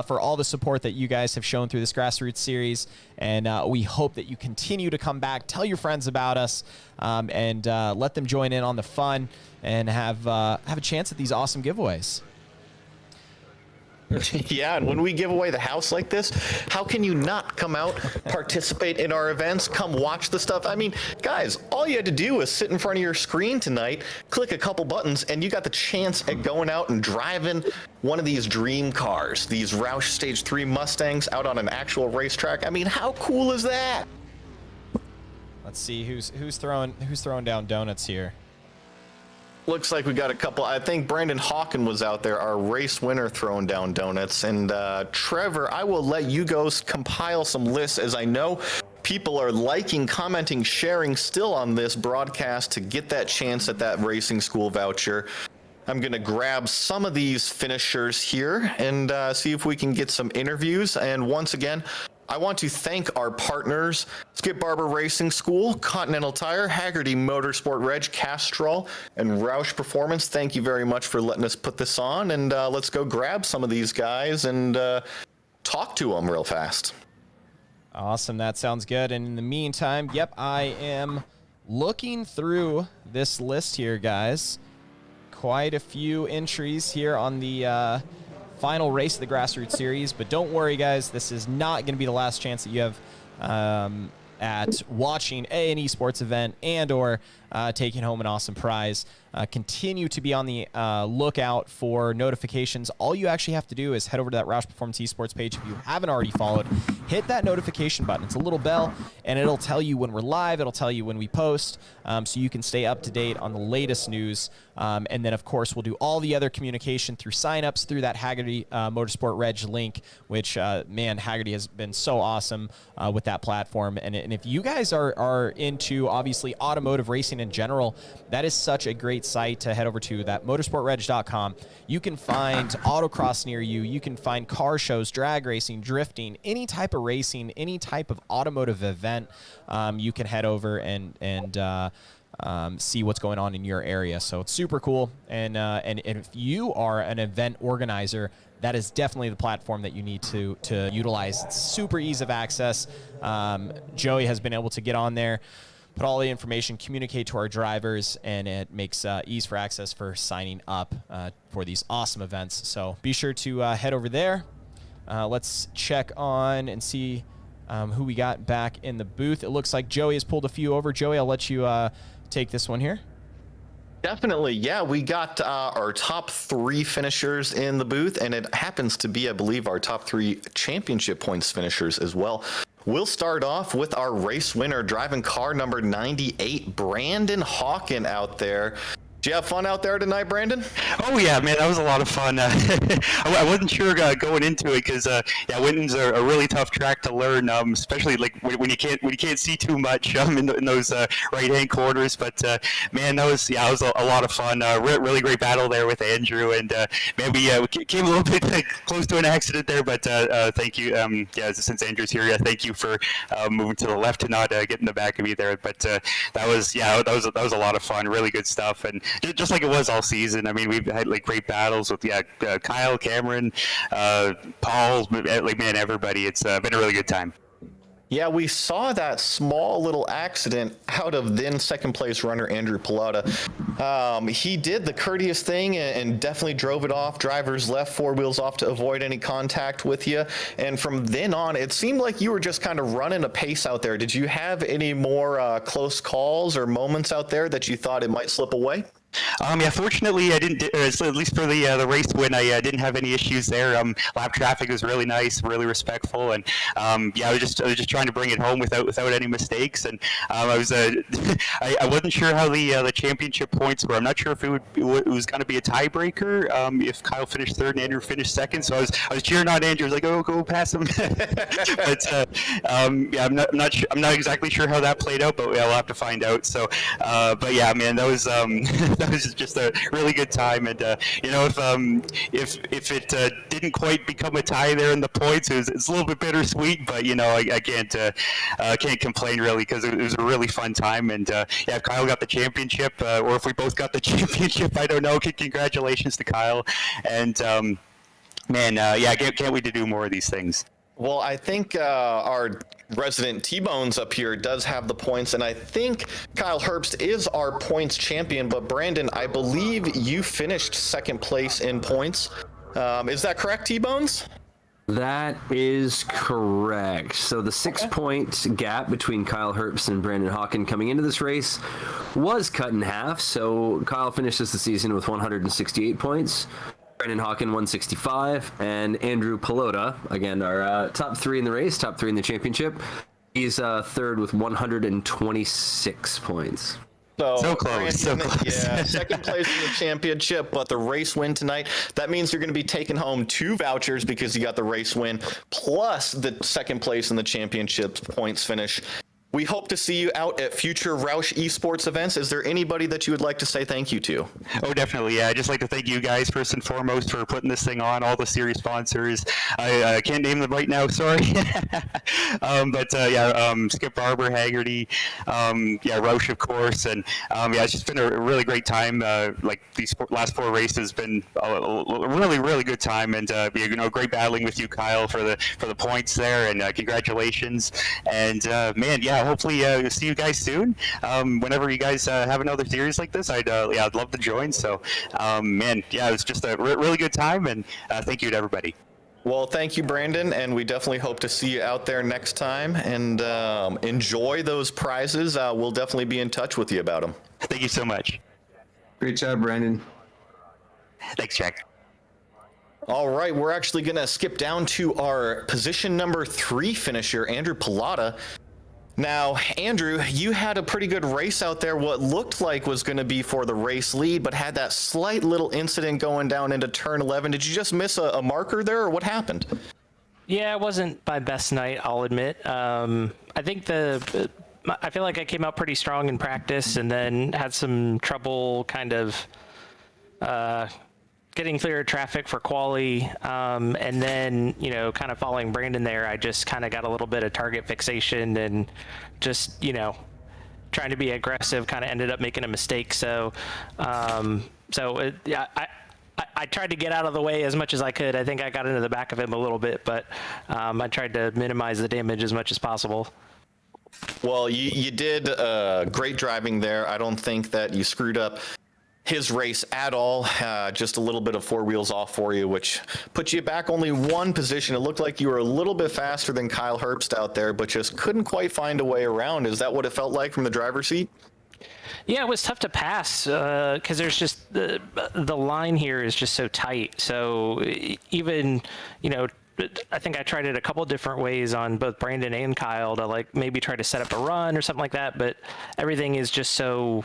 for all the support that you guys have shown through this Grassroots Series. And we hope that you continue to come back, tell your friends about us, and let them join in on the fun and have a chance at these awesome giveaways.
Yeah, and when we give away the house like this, how can you not come out, participate in our events, come watch the stuff? I mean, guys, all you had to do was sit in front of your screen tonight, click a couple buttons, and you got the chance at going out and driving one of these dream cars, these Roush Stage 3 Mustangs out on an actual racetrack. I mean, how cool is that?
Let's see who's throwing down donuts here.
Looks like we got a couple. I think Brandon Hawken was out there, our race winner, throwing down donuts. And Trevor, I will let you go compile some lists, as I know people are liking, commenting, sharing still on this broadcast to get that chance at that racing school voucher. I'm going to grab some of these finishers here and see if we can get some interviews. And once again, I want to thank our partners, Skip Barber Racing School, Continental Tire, Haggerty Motorsport Reg, Castrol, and Roush Performance. Thank you very much for letting us put this on. And let's go grab some of these guys and talk to them real fast.
Awesome. That sounds good. And in the meantime, yep, I am looking through this list here, guys. Quite a few entries here on the final race of the Grassroots Series, but don't worry, guys, this is not going to be the last chance that you have at watching an esports event and or taking home an awesome prize. Continue to be on the lookout for notifications. All you actually have to do is head over to that ROUSH Performance Esports page. If you haven't already followed, hit that notification button. It's a little bell, and it'll tell you when we're live. It'll tell you when we post, so you can stay up to date on the latest news. And then, of course, we'll do all the other communication through signups through that Haggerty Motorsport Reg link, which, man, Haggerty has been so awesome with that platform. And if you guys are into, obviously, automotive racing in general, that is such a great site to head over to, that motorsportreg.com. You can find autocross near you. You can find car shows, drag racing, drifting, any type of racing, any type of automotive event. You can head over and see what's going on in your area. So it's super cool. And if you are an event organizer, that is definitely the platform that you need to utilize. It's super ease of access. Joey has been able to get on there, put all the information, communicate to our drivers, and it makes ease for access for signing up for these awesome events. So be sure to head over there. Let's check on and see who we got back in the booth. It looks like Joey has pulled a few over. Joey, I'll let you take this one here.
Definitely, yeah. We got our top 3 finishers in the booth, and it happens to be, I believe, our top 3 championship points finishers as well. We'll start off with our race winner, driving car number 98, Brandon Hawken out there. Did you have fun out there tonight, Brandon?
Oh yeah, man, that was a lot of fun. I wasn't sure going into it because Winton's a really tough track to learn, especially like when you can't see too much in those right-hand corners. But man, that was a lot of fun. Really great battle there with Andrew, and man, we came a little bit close to an accident there. But thank you, since Andrew's here, thank you for moving to the left and not getting the back of me there. But that was a lot of fun. Really good stuff, and just like it was all season. I mean, we've had like great battles with Kyle, Cameron, Paul, like man, everybody. It's been a really good time.
Yeah, we saw that small little accident out of then second place runner Andrew Pilata. He did the courteous thing and definitely drove it off. Drivers left, four wheels off to avoid any contact with you. And from then on, it seemed like you were just kind of running a pace out there. Did you have any more close calls or moments out there that you thought it might slip away?
Yeah, fortunately, I didn't. At least for the race win, I didn't have any issues there. Lap traffic was really nice, really respectful, and yeah, I was just trying to bring it home without any mistakes. And I wasn't sure how the championship points were. I'm not sure if it was going to be a tiebreaker if Kyle finished third and Andrew finished second. So I was cheering on Andrew. I was like, oh, go past him. But yeah, I'm not exactly sure how that played out, but I'll have to find out. So, but yeah, man, that was. That was just a really good time, and you know, if it didn't quite become a tie there in the points, it's a little bit bittersweet. But you know, I can't complain really, because it was a really fun time. And yeah, if Kyle got the championship, or if we both got the championship, I don't know. Congratulations to Kyle, and man, yeah, can't wait to do more of these things.
Well, I think our resident T-Bones up here does have the points, and I think Kyle Herbst is our points champion. But Brandon, I believe you finished second place in points. Is that correct, T-Bones?
That is correct. So the 6-point gap between Kyle Herbst and Brandon Hawken coming into this race was cut in half. So Kyle finishes the season with 168 points. Brandon Hawken 165, and Andrew Pelota, again, our top three in the race, top three in the championship. He's third with 126 points.
So close, so close.
Yeah, second place in the championship, but the race win tonight. That means you're going to be taking home 2 vouchers because you got the race win, plus the second place in the championship points finish. We hope to see you out at future Roush eSports events. Is there anybody that you would like to say thank you to?
Oh, definitely. Yeah, I'd just like to thank you guys first and foremost for putting this thing on, all the series sponsors. I can't name them right now, sorry. But yeah, Skip Barber, Haggerty, yeah, Roush, of course. And yeah, it's just been a really great time. Like these last 4 races has been a really, really good time. And you know, great battling with you, Kyle, for the points there. And congratulations. And man, yeah, hopefully see you guys soon. Whenever you guys have another series like this, I'd love to join. So, man, yeah, it was just a really good time, and thank you to everybody.
Well, thank you, Brandon, and we definitely hope to see you out there next time. And enjoy those prizes. We'll definitely be in touch with you about them.
Thank you so much.
Great job, Brandon.
Thanks, Jack.
All right, we're actually going to skip down to our position number 3 finisher, Andrew Pelota. Now, Andrew, you had a pretty good race out there, what looked like was going to be for the race lead, but had that slight little incident going down into turn 11. Did you just miss a marker there, or what happened?
Yeah, it wasn't my best night, I'll admit. I think I feel like I came out pretty strong in practice and then had some trouble kind of getting clear of traffic for quali, and then, you know, kind of following Brandon there, I just kind of got a little bit of target fixation and just, you know, trying to be aggressive, kind of ended up making a mistake. So, yeah, I tried to get out of the way as much as I could. I think I got into the back of him a little bit, but I tried to minimize the damage as much as possible.
Well, you did great driving there. I don't think that you screwed up his race at all. Just a little bit of 4 wheels off for you, which put you back only 1 position. It looked like you were a little bit faster than Kyle Herbst out there, but just couldn't quite find a way around. Is that what it felt like from the driver's seat?
Yeah, it was tough to pass because there's just the line here is just so tight. So even, you know, I think I tried it a couple different ways on both Brandon and Kyle to like maybe try to set up a run or something like that, but everything is just so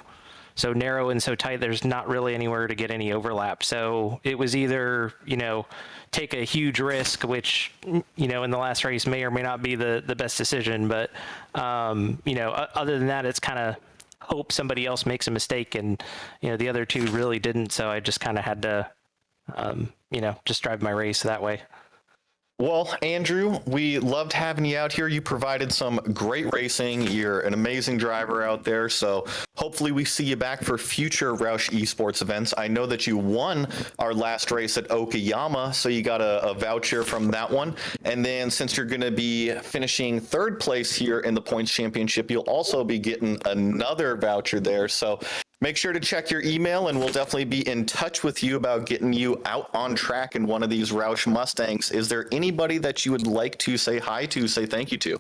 narrow and so tight, there's not really anywhere to get any overlap. So it was either, you know, take a huge risk, which, you know, in the last race may or may not be the best decision. But, you know, other than that, it's kind of hope somebody else makes a mistake. And, you know, the other 2 really didn't. So I just kind of had to, you know, just drive my race that way.
Well, Andrew, we loved having you out here. You provided some great racing. You're an amazing driver out there. So hopefully we see you back for future Roush eSports events. I know that you won our last race at Okayama, so you got a voucher from that one. And then since you're going to be finishing 3rd place here in the points championship, you'll also be getting another voucher there. So make sure to check your email, and we'll definitely be in touch with you about getting you out on track in one of these Roush Mustangs. Is there anybody that you would like to say hi to, say thank you to?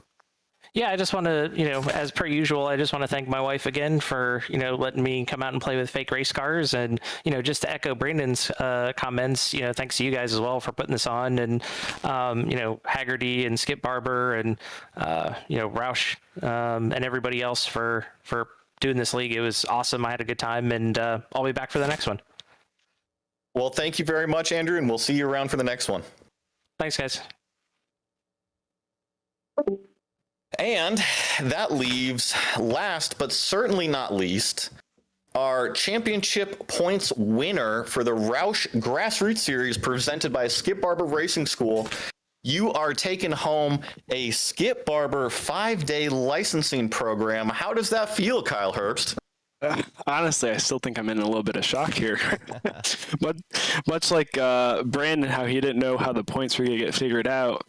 Yeah, I just want to, as per usual, I just want to thank my wife again for, letting me come out and play with fake race cars. And, just to echo Brandon's comments, thanks to you guys as well for putting this on. And, Haggerty and Skip Barber and, Roush and everybody else for doing this league. It was awesome. I had a good time, and I'll be back for the next one.
Well, thank you very much, Andrew, and we'll see you around for the next one.
Thanks, guys.
And that leaves, last but certainly not least, our championship points winner for the ROUSH Grassroots Series presented by Skip Barber Racing School. You are taking home a Skip Barber 5-day licensing program. How does that feel, Kyle Herbst?
Honestly, I still think I'm in a little bit of shock here. But much like Brandon, how he didn't know how the points were going to get figured out.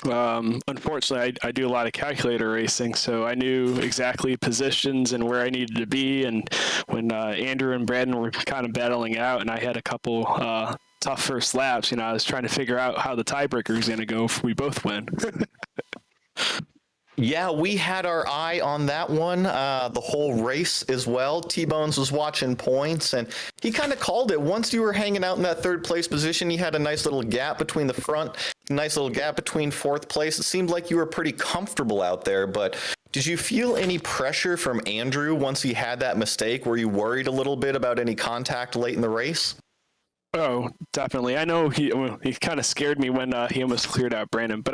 Unfortunately, I do a lot of calculator racing, so I knew exactly positions and where I needed to be. And when Andrew and Brandon were kind of battling out, and I had a couple tough first laps, I was trying to figure out how the tiebreaker is going to go if we both win.
Yeah, we had our eye on that one, the whole race as well. T-Bones was watching points, and he kind of called it. Once you were hanging out in that third place position, you had a nice little gap between the front, nice little gap between fourth place. It seemed like you were pretty comfortable out there, but did you feel any pressure from Andrew once he had that mistake? Were you worried a little bit about any contact late in the race?
Oh, definitely. I know he kind of scared me when he almost cleared out Brandon, but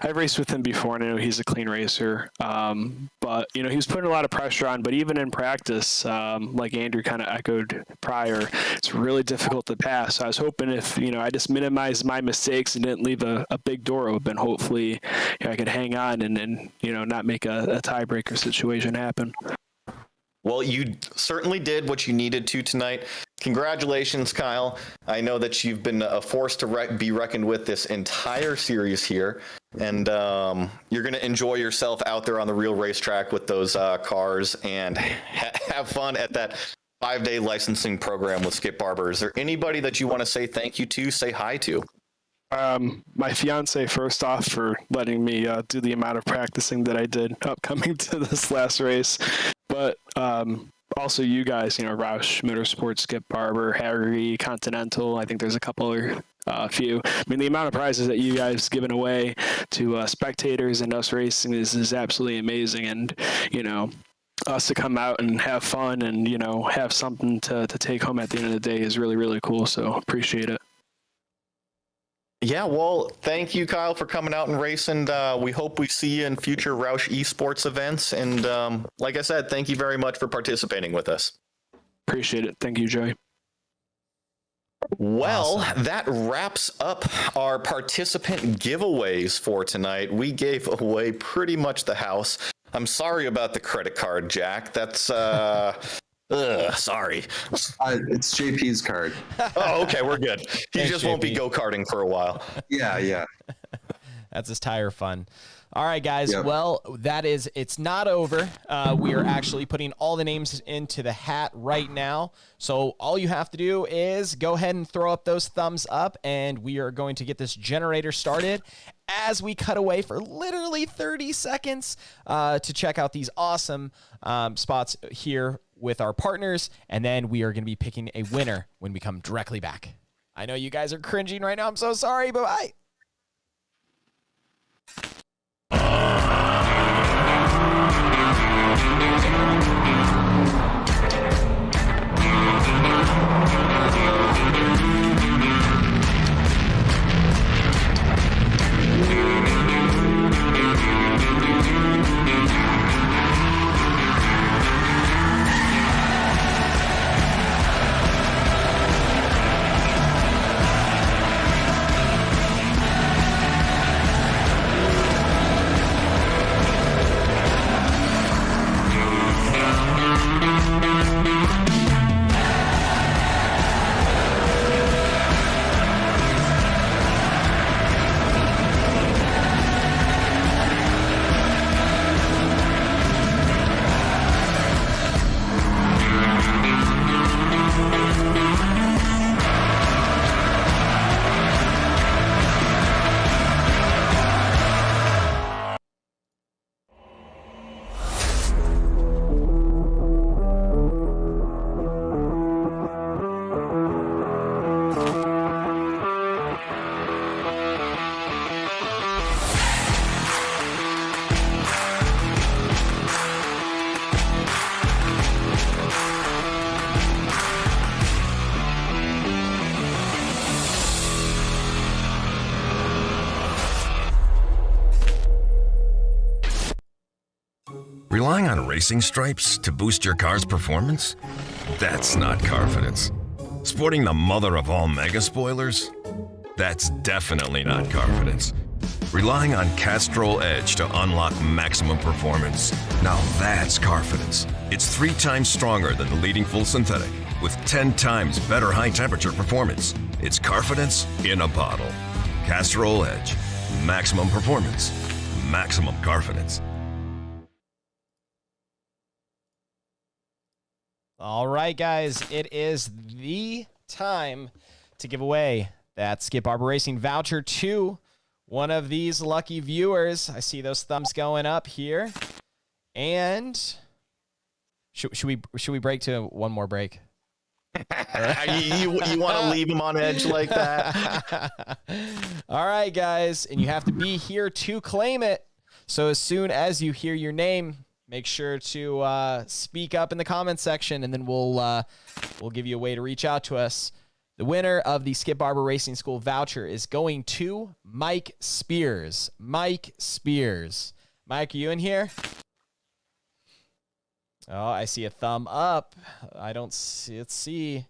I've raced with him before, and I know he's a clean racer. But he was putting a lot of pressure on. But even in practice, like Andrew kind of echoed prior, it's really difficult to pass. So I was hoping if I just minimized my mistakes and didn't leave a big door open, hopefully I could hang on and not make a tiebreaker situation happen.
Well, you certainly did what you needed to tonight. Congratulations, Kyle. I know that you've been a force to be reckoned with this entire series here, and you're going to enjoy yourself out there on the real racetrack with those cars and have fun at that 5-day licensing program with Skip Barber. Is there anybody that you want to say thank you to, say hi to?
My fiance, first off, for letting me do the amount of practicing that I did upcoming to this last race. But also you guys, Roush Motorsports, Skip Barber, Harry, Continental. I think there's a couple other few. I mean, the amount of prizes that you guys given away to spectators and us racing is absolutely amazing. And, us to come out and have fun and, have something to take home at the end of the day is really, really cool. So appreciate it.
Yeah, well, thank you, Kyle, for coming out and racing. We hope we see you in future Roush eSports events. And like I said, thank you very much for participating with us.
Appreciate it. Thank you, Joey.
Well, that wraps up our participant giveaways for tonight. We gave away pretty much the house. I'm sorry about the credit card, Jack. That's... sorry.
It's JP's card.
Oh, okay, we're good. He
Thanks,
just won't be
JP.
go-karting for a while.
Yeah.
That's his tire fun. All right, guys.
Yep.
Well, it's not over. We are actually putting all the names into the hat right now. So all you have to do is go ahead and throw up those thumbs up, and we are going to get this generator started as we cut away for literally 30 seconds to check out these awesome spots here with our partners, and then we are going to be picking a winner when we come directly back. I know you guys are cringing right now. I'm so sorry. Bye-bye.
Relying on racing stripes to boost your car's performance? That's not confidence. Sporting the mother of all mega spoilers? That's definitely not confidence. Relying on Castrol Edge to unlock maximum performance? Now that's confidence. It's 3 times stronger than the leading full synthetic, with 10 times better high temperature performance. It's confidence in a bottle. Castrol Edge. Maximum performance. Maximum confidence.
All right, guys, it is the time to give away that Skip Barber Racing voucher to one of these lucky viewers. I see those thumbs going up here. And should we break to one more break?
you want to leave him on edge like that?
All right, guys, and you have to be here to claim it. So as soon as you hear your name, make sure to speak up in the comments section, and then we'll give you a way to reach out to us. The winner of the Skip Barber Racing School voucher is going to Mike Spears. Mike Spears. Mike, are you in here? Oh, I see a thumb up. I don't see. Let's see.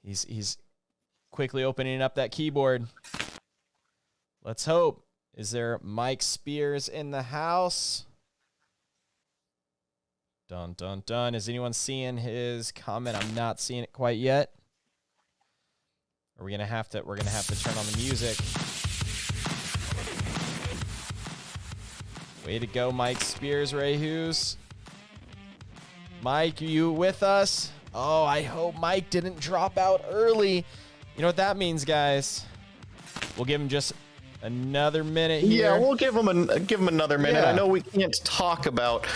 He's quickly opening up that keyboard. Let's hope. Is there Mike Spears in the house? Dun, dun, dun. Is anyone seeing his comment? I'm not seeing it quite yet. We're gonna have to turn on the music. Way to go, Mike Spears, Ray Hughes. Mike, are you with us? Oh, I hope Mike didn't drop out early. You know what that means, guys? We'll give him just another minute here.
Yeah, we'll give him another minute.
Yeah.
I know we can't talk about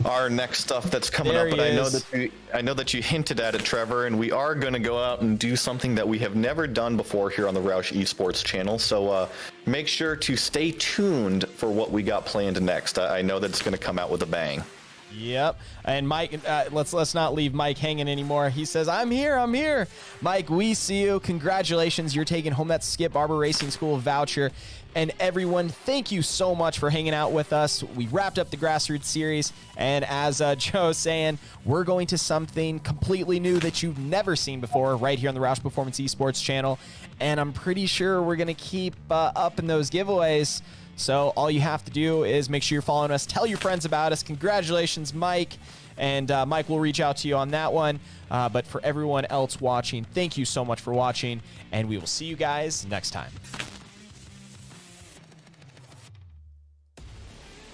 our next stuff that's coming up, but I know that you hinted at it, Trevor, and we are going to go out and do something that we have never done before here on the ROUSH Esports channel. So make sure to stay tuned for what we got planned next. I know that it's going to come out with a bang.
Yep. And Mike, let's not leave Mike hanging anymore. He says, I'm here. Mike, we see you. Congratulations. You're taking home that Skip Barber Racing School voucher. And everyone, thank you so much for hanging out with us. We wrapped up the Grassroots Series. And as Joe's saying, we're going to something completely new that you've never seen before right here on the ROUSH Performance Esports channel. And I'm pretty sure we're going to keep up in those giveaways. So all you have to do is make sure you're following us. Tell your friends about us. Congratulations, Mike. And Mike will reach out to you on that one. But for everyone else watching, thank you so much for watching. And we will see you guys next time.